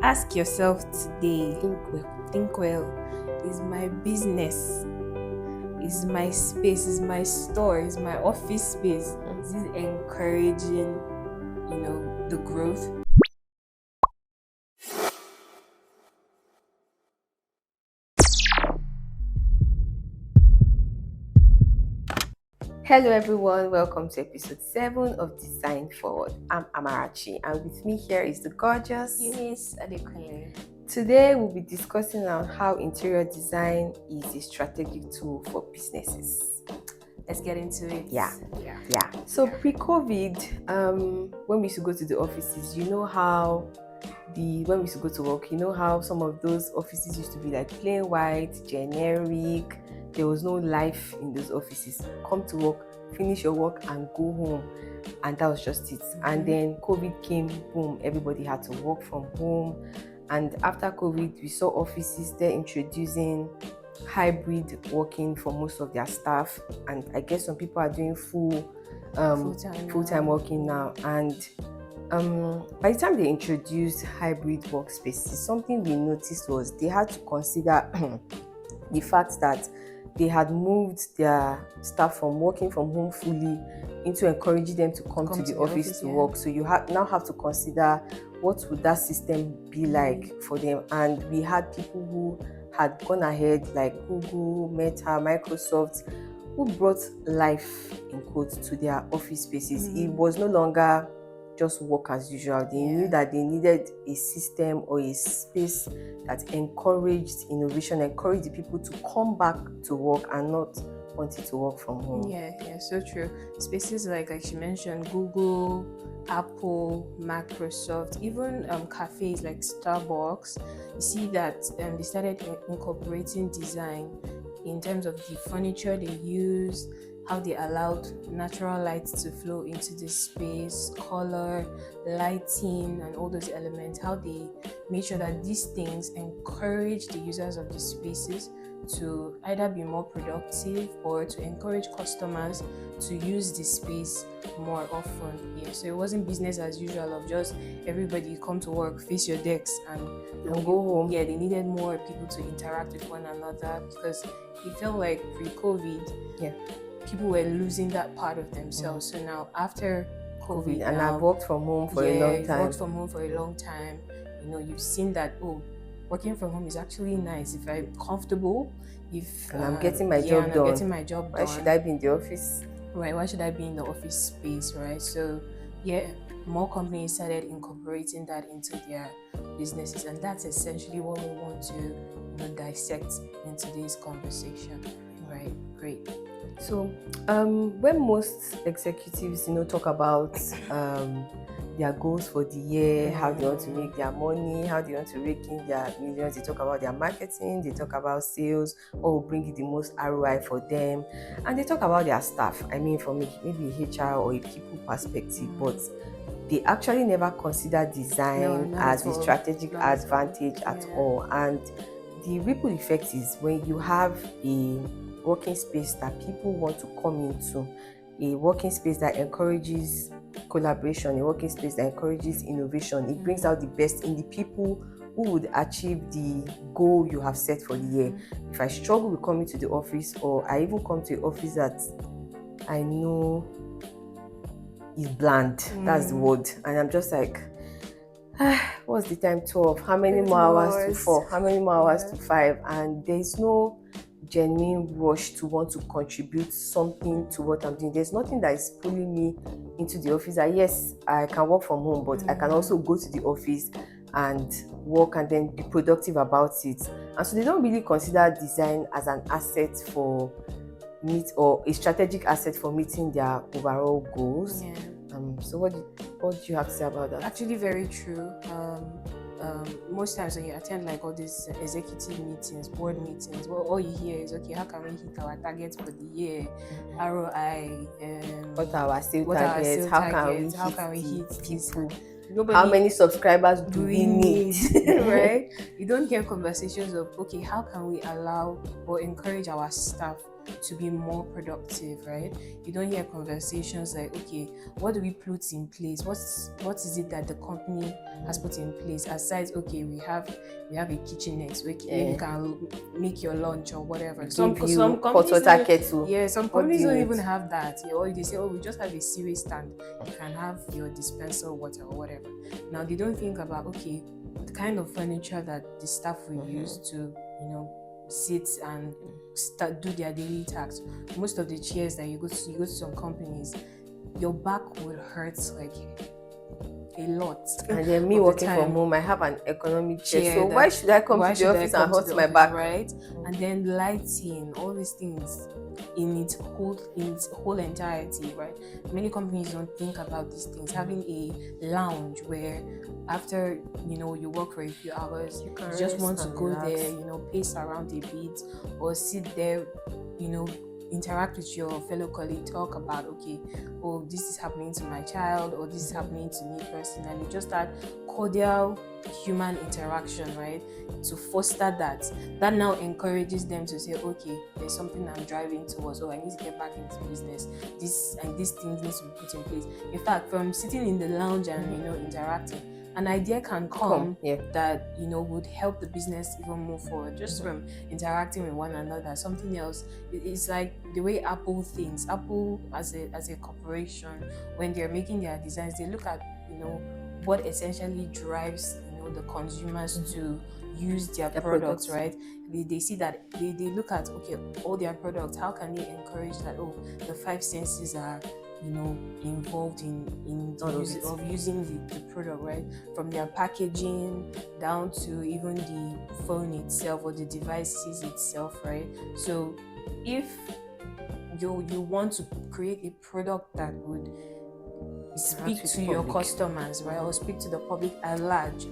Ask yourself today, Think well. think well, is my business, is my space, is my store, is my office space, is it encouraging, the growth? Hello, everyone. Welcome to episode 7 of Design Forward. I'm Amarachi, and with me here is the gorgeous Eunice and Today, we'll be discussing on how interior design is a strategic tool for businesses. Let's get into it. Yeah. So, pre-COVID, when we used to go to the offices, you know how when we used to go to work, you know how some of those offices used to be like plain white, generic. There was no life in those offices. Come to work, finish your work, and go home, and that was just it. And then COVID came, boom, everybody had to work from home. And after COVID, we saw offices they're introducing hybrid working for most of their staff, and I guess some people are doing full-time working now. And by the time they introduced hybrid workspaces, something we noticed was they had to consider the fact that they had moved their staff from working from home fully into encouraging them to come to the office to work. So you now have to consider what would that system be like for them. And we had people who had gone ahead, like Google, Meta, Microsoft, who brought life in quotes to their office spaces. It was no longer just work as usual. They knew that they needed a system or a space that encouraged innovation, encouraged the people to come back to work and not wanting to work from home. Yeah, so true. Spaces like she mentioned, Google, Apple, Microsoft, even cafes like Starbucks, you see that they started incorporating design in terms of the furniture they use, how they allowed natural light to flow into the space, color, lighting, and all those elements, how they made sure that these things encourage the users of the spaces to either be more productive or to encourage customers to use the space more often. Yeah, so it wasn't business as usual of just everybody come to work, face your desks, and go home. Yeah, they needed more people to interact with one another because it felt like pre-COVID, people were losing that part of themselves. So now after COVID, and I've worked from home for a long time. Worked from home for a long time. You've seen that working from home is actually nice if I'm comfortable. And I'm getting my job done. Getting my job Why done. should I be in the office? Right? Why should I be in the office space? Right? So more companies started incorporating that into their businesses, and that's essentially what we want to dissect in today's conversation. Right? Great. So, when most executives, talk about their goals for the year, how they want to make their money, how they want to rake in their millions, they talk about their marketing, they talk about sales, what will bring you the most ROI for them, and they talk about their staff. I mean, from maybe HR or a people perspective, but they actually never consider design as a strategic advantage at all. And the ripple effect is when you have a working space that people want to come into, a working space that encourages collaboration, a working space that encourages innovation. It brings out the best in the people who would achieve the goal you have set for the year. If I struggle with coming to the office, or I even come to the office that I know is bland, that's the word, and I'm just like, what's the time? 12. How many more hours to 4? How many more hours to 5? And there's no genuine rush to want to contribute something to what I'm doing. There's nothing that is pulling me into the office. Yes, I can work from home, but I can also go to the office and work and then be productive about it. And so they don't really consider design as an asset for or a strategic asset for meeting their overall goals. So what do you have to say about that? Actually, very true. Most times when you attend like all these executive meetings, board meetings, well, all you hear is, okay, how can we hit our targets for the year, ROI, what are our sales targets, how can we hit people, how many subscribers do we need? Right? You don't hear conversations of, okay, how can we allow or encourage our staff to be more productive, right? You don't hear conversations like, okay, what do we put in place? What is it that the company has put in place? Aside, okay, we have a kitchenette where you can make your lunch or whatever. Some companies water kettle. yeah, some companies don't even have that. Or they say, oh, we just have a series stand. You can have your dispenser water or whatever. Now they don't think about, okay, the kind of furniture that the staff will use to, sit and do their daily tasks. Most of the chairs that you go to some companies, your back will hurt like a lot. And then me working from home, I have an economic chair. So why should I come to the office and hurt my back? Right? And then lighting, all these things in its whole entirety, right? Many companies don't think about these things. Having a lounge where after you work for a few hours, you just want to go there, pace around a bit or sit there, interact with your fellow colleague, talk about, okay, oh, this is happening to my child, or this is happening to me personally. Just that cordial human interaction, right? To foster that now encourages them to say, okay, there's something I'm driving towards. Oh, I need to get back into business. These things need to be put in place. In fact, from sitting in the lounge and interacting, an idea can come that would help the business even move forward just from interacting with one another. Something else, it's like the way Apple thinks. Apple as a corporation, when they're making their designs, they look at what essentially drives the consumers to use their products, right? They see that they look at, okay, all their products, how can they encourage that, oh, the five senses are involved in using the product, right? From their packaging down to even the phone itself or the devices itself, right? So if you want to create a product that would speak to your customers, right, or speak to the public at large,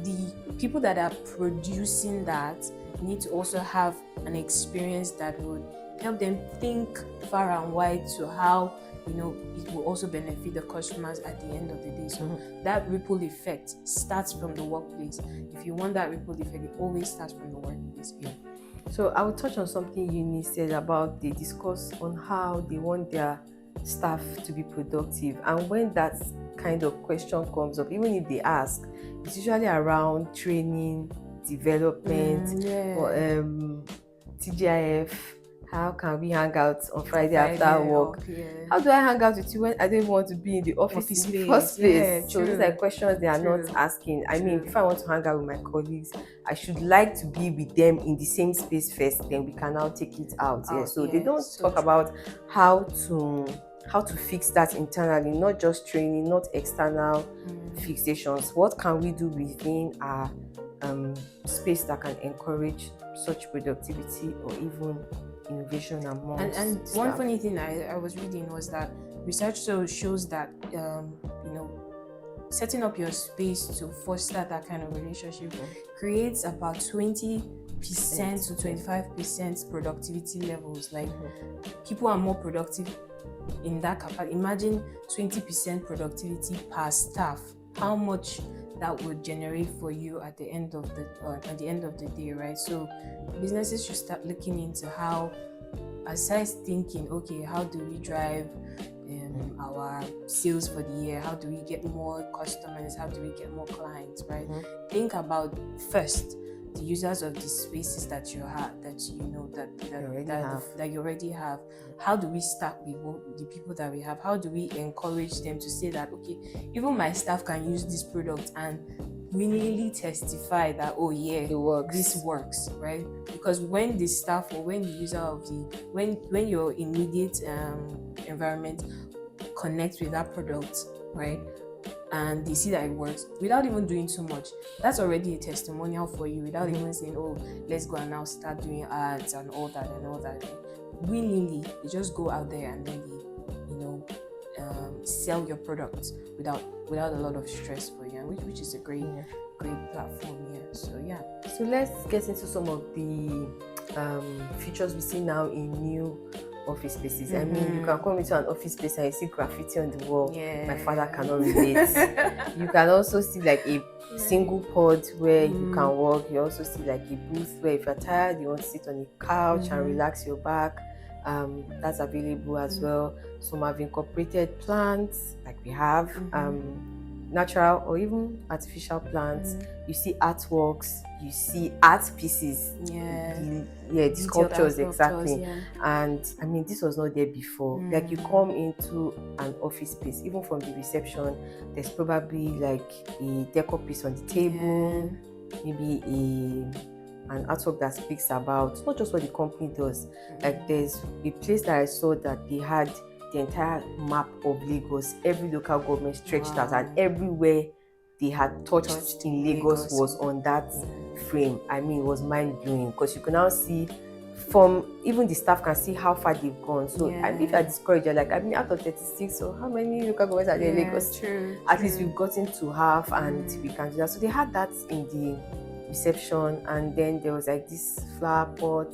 the people that are producing that need to also have an experience that would help them think far and wide to how it will also benefit the customers at the end of the day. So that ripple effect starts from the workplace. If you want that ripple effect, it always starts from the workplace. Yeah. So I will touch on something Eunice said about they discuss on how they want their staff to be productive, and when that kind of question comes up, even if they ask, it's usually around training, development, or TGIF. How can we hang out on Friday after work? How do I hang out with you when I don't even want to be in the office in the first place? Yeah, so these are questions they are not asking. I mean, if I want to hang out with my colleagues, I should like to be with them in the same space first, then we can now take it out. So they don't talk about how to fix that internally, not just training, not external fixations. What can we do within our space that can encourage such productivity or even innovation amongst and staff? One funny thing I was reading was that research shows that setting up your space to foster that kind of relationship creates about 20% to 25% productivity levels. Like people are more productive in that capacity. Imagine 20% productivity per staff. How much that would generate for you at the end of the day, right? So businesses should start looking into how, aside thinking, okay, how do we drive our sales for the year? How do we get more customers? How do we get more clients, right? Think about first the users of the spaces that you have, that you already have. How do we start with the people that we have? How do we encourage them to say that, okay, even my staff can use this product and willingly testify that, oh yeah, this works, right? Because when the staff or when the user of when your immediate environment connects with that product, right, and they see that it works without even doing too much, that's already a testimonial for you, without even saying, oh, let's go and now start doing ads and all that. Willingly, they just go out there and then they sell your products without a lot of stress for you, which is a great platform. So let's get into some of the features we see now in new office spaces. I mean, you can come into an office space and you see graffiti on the wall. My father cannot relate. You can also see like a single pod where you can walk. You also see like a booth where if you're tired, you want to sit on a couch and relax your back. That's available as well. Some have incorporated plants, like we have natural or even artificial plants. You see artworks, you see art pieces, the Detailed sculptures, art sculptures, exactly. And I mean, this was not there before. Like, you come into an office space, even from the reception, there's probably like a decor piece on the table, maybe an artwork that speaks about not just what the company does. Like, there's a place that I saw that they had the entire map of Lagos, every local government stretched out, and everywhere they had touched in Lagos was on that frame. I mean, it was mind-blowing, because you can now see from, even the staff can see how far they've gone. So if you're discouraged, you're like, I mean, out of 36, so how many local governments are there in Lagos? At least we've gotten to half, and we can do that. So they had that in the reception, and then there was like this flower pot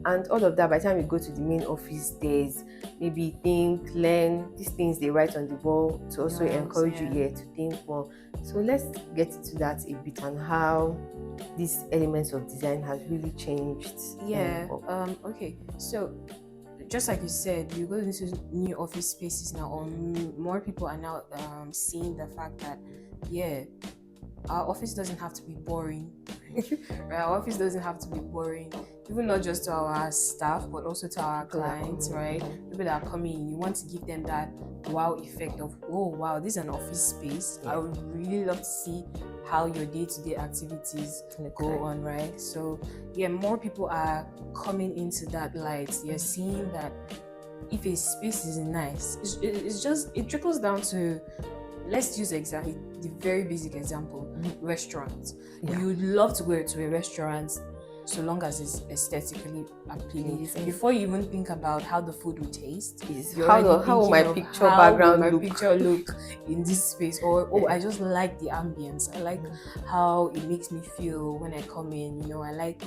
and all of that. By the time you go to the main office, there's maybe think, learn, these things they write on the wall to also encourage you to think more. So let's get into that a bit, and how these elements of design has really changed. Okay, so just like you said, you go into new office spaces now, or more people are now seeing the fact that our office doesn't have to be boring. Right? Our office doesn't have to be boring, even not just to our staff, but also to our clients, right? People that are coming in, you want to give them that wow effect of, oh wow, this is an office space. I would really love to see how your day-to-day activities go on, right? So more people are coming into that light. You're seeing that if a space is nice, it's just, it trickles down to, let's use exactly the very basic example, restaurants. You would love to go to a restaurant so long as it's aesthetically appealing. Before you even think about how the food will taste, how will my picture background look in this space, or I just like the ambience. I like how it makes me feel when I come in. I like,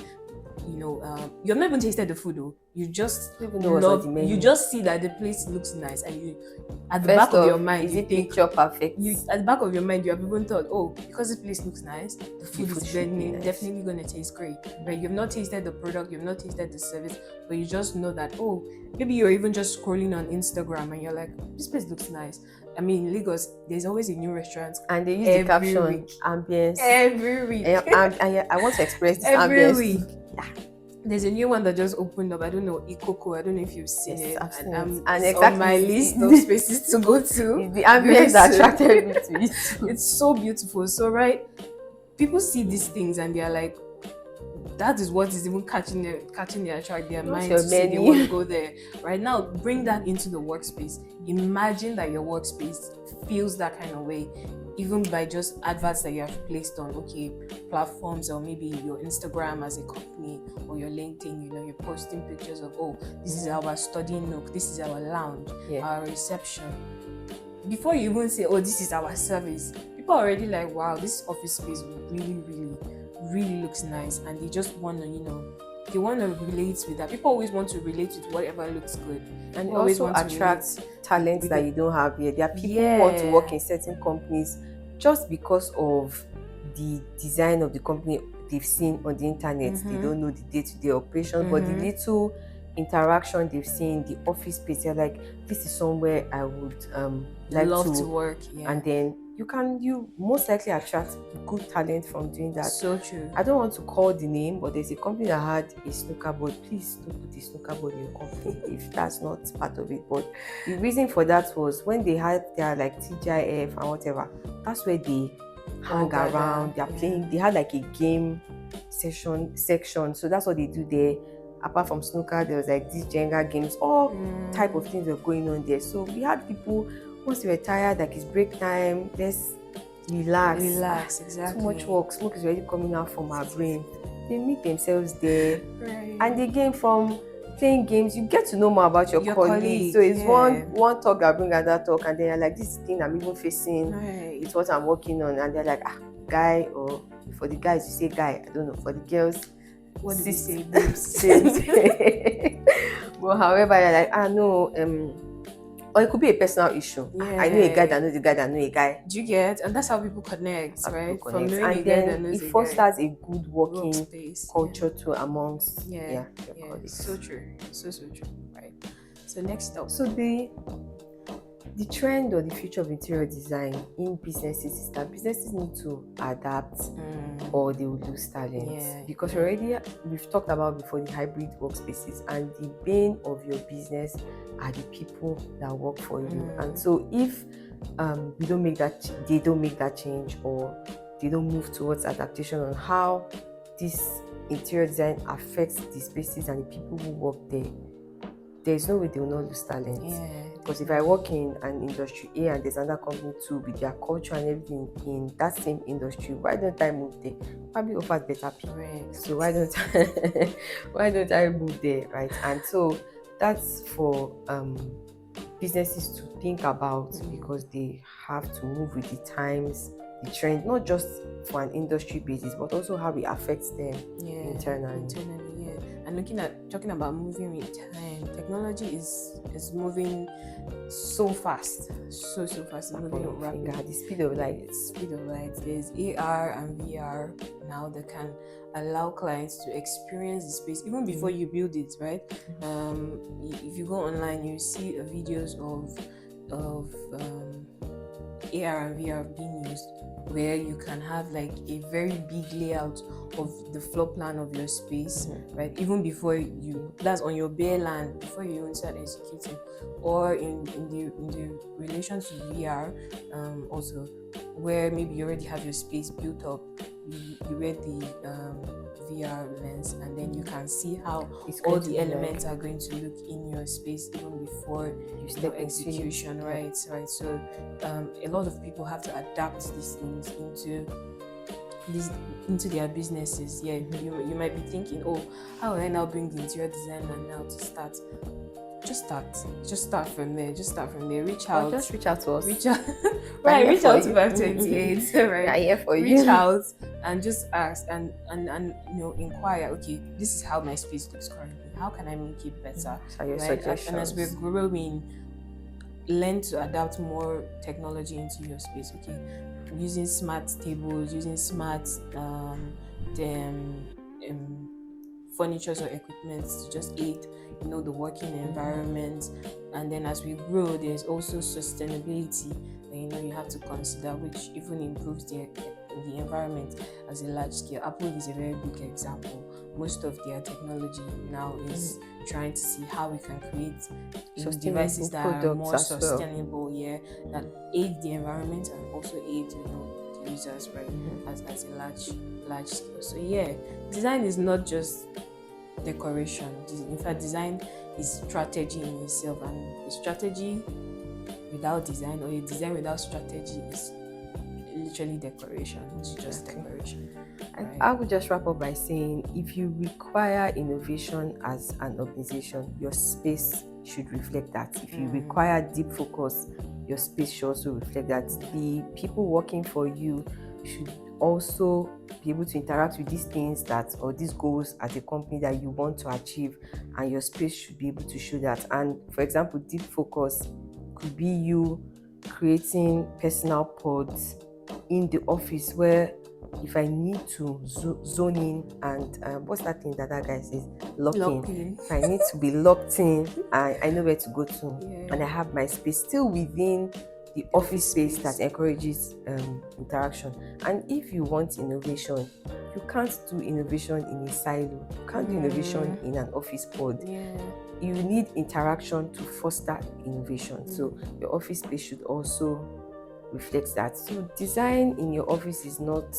you've not even tasted the food though. You just you just see that the place looks nice, and you, at the back of your mind, is it picture perfect? At the back of your mind, you have even thought, oh, because this place looks nice, the food is definitely going to taste great. Right? You've not tasted the product, you've not tasted the service, but you just know that, oh, maybe you're even just scrolling on Instagram and you're like, this place looks nice. I mean, in Lagos, there's always a new restaurant, and they use the caption ambience every week. I want to express this every ambience week. There's a new one that just opened up. I don't know, Ikoko. I don't know if you've seen it. And exactly on my list of spaces to go to. The ambience that attracted me to it. It's so beautiful. So people see these things and they're like, that is what is even catching their mind to say they want to go there. Right now, bring that into the workspace. Imagine that your workspace feels that kind of way, even by just adverts that you have placed on platforms, or maybe your Instagram as a company, or your LinkedIn. You're posting pictures of, oh, this is our study nook, this is our lounge, our reception. Before you even say, oh, this is our service, people are already like, wow, this office space really looks nice, and they just want to, they want to relate with that. People always want to relate with whatever looks good, and it also attracts talents that you don't have here. There are people who want to work in certain companies just because of the design of the company they've seen on the internet. They don't know the day-to-day operations, but the little interaction they've seen, the office space, they're like, this is somewhere I would like love to work. And then you most likely attract good talent from doing that. So true. I don't want to call the name, but there's a company that had a snooker board. Please don't put a snooker board in your company if that's not part of it. But the reason for that was when they had their like TGIF and whatever, that's where they hang around. They're playing. They had like a game section, so that's what they do there. Apart from snooker, there was like these Jenga games, all type of things were going on there. So we had people, once they were tired, like it's break time, let's relax. Exactly. Too much work, smoke is already coming out from our brain. They meet themselves there, and again, from playing games, you get to know more about your colleagues. So it's one talk that brings another talk, and then you're like, this thing I'm even facing, it's what I'm working on, and they're like, guy, or for the guys you say guy, I don't know, for the girls, what do you say? Well, however, you're like, no, Or it could be a personal issue. I know a guy that knows a guy that knows a guy. Do you get? And that's how people connect, How right? people From connect. knowing a And guy that then knows it a guy. fosters a good working Workspace, culture too amongst your colleagues. So true. So true. Right. So next up. So the trend or the future of interior design in businesses is that businesses need to adapt or they will lose talent. Because already we've talked about before the hybrid workspaces, and the bane of your business are the people that work for you. And so if we don't make that, they don't make that change, or they don't move towards adaptation on how this interior design affects the spaces and the people who work there, there's no way they will not lose talent. Because if I work in an industry A and there's another company too with their culture and everything in that same industry, why don't I move there? Probably offers better pay. Right. So why don't I move there, right? And so that's for businesses to think about, because they have to move with the times, the trend, not just for an industry basis, but also how it affects them internally. And talking about moving with time, technology is moving so fast, so fast. It's moving rapidly at the speed of light. There's AR and VR now that can allow clients to experience the space even before you build it, right? If you go online, you see videos of AR and VR being used, where you can have like a very big layout of the floor plan of your space, right? Even before that's on your bare land, before you even start executing. Or in the relation to VR, also, where maybe you already have your space built up, you wear the VR lens, and then you can see how all the elements are going to look in your space even before you start execution, right? So a lot of people have to adapt these things into their businesses. You might be thinking, oh, how will I now bring the interior designer now to start? Just start from there. Reach out. Just reach out to us. Reach out to 528. Right. We are here for you. Reach out and just ask and inquire. Okay, this is how my space looks currently. How can I make it better? Right? And as we're growing, learn to adapt more technology into your space. Okay, using smart tables, using smart furniture or equipment to just aid the working environment. And then as we grow, there's also sustainability that you have to consider, which even improves the environment as a large scale. Apple is a very big example. Most of their technology now is trying to see how we can create devices that are more sustainable, that aid the environment and also aid the users, right? As a large scale. So design is not just decoration. In fact, design is strategy in itself, and a strategy without design, or a design without strategy, is literally decoration. It's just decoration. Right? I would just wrap up by saying, if you require innovation as an organization, your space should reflect that. If you require deep focus, your space should also reflect that. The people working for you should also be able to interact with these things or these goals at a company that you want to achieve, and your space should be able to show that. And for example, deep focus could be you creating personal pods in the office, where if I need to zone in and what's that thing that guy says, lock in. If I need to be locked in, I know where to go to, and I have my space still within the office space that encourages interaction. And if you want innovation, you can't do innovation in a silo. You can't do innovation in an office pod. You need interaction to foster innovation. So your office space should also reflect that. So design in your office is not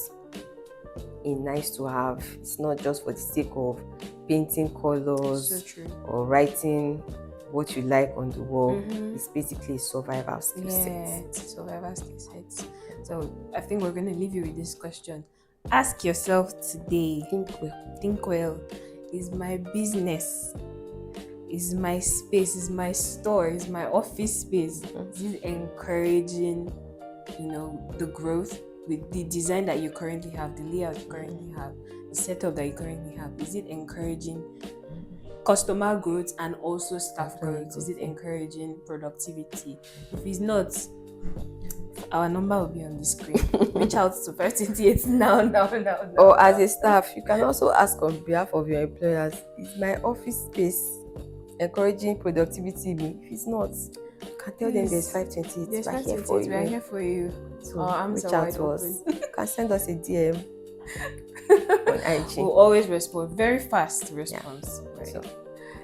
a nice to have. It's not just for the sake of painting colors or writing what you like on the wall. It's basically a survival skill set. It's a survival skill set. So I think we're going to leave you with this question. Ask yourself today, think well. Is my business, is my space, is my store, is my office space, is it encouraging the growth with the design that you currently have, the layout you currently have, the setup that you currently have? Is it encouraging customer growth and also staff Employee growth? Is it growth, yeah. encouraging productivity? If it's not, our number will be on the screen. Reach out to 528 now. Or as a staff, you can also ask on behalf of your employers, is my office space encouraging productivity me? If it's not, you can tell them there's 528. There's We're here for 528. We are you. here for you. So Our arms reach are out wide to us. open. You can send us a DM on IG. We'll always respond. Very fast response. Yeah. Right. So,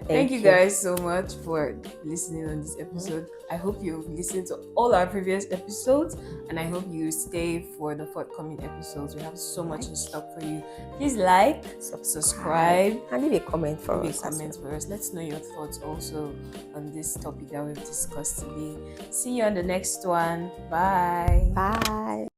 Thank you guys so much for listening on this episode. I hope you've listened to all our previous episodes, and I hope you stay for the forthcoming episodes. We have so much in stock for you. Please like, subscribe, and leave a comment for leave us. a comment for us. Let's know your thoughts also on this topic that we've discussed today. See you on the next one. Bye. Bye.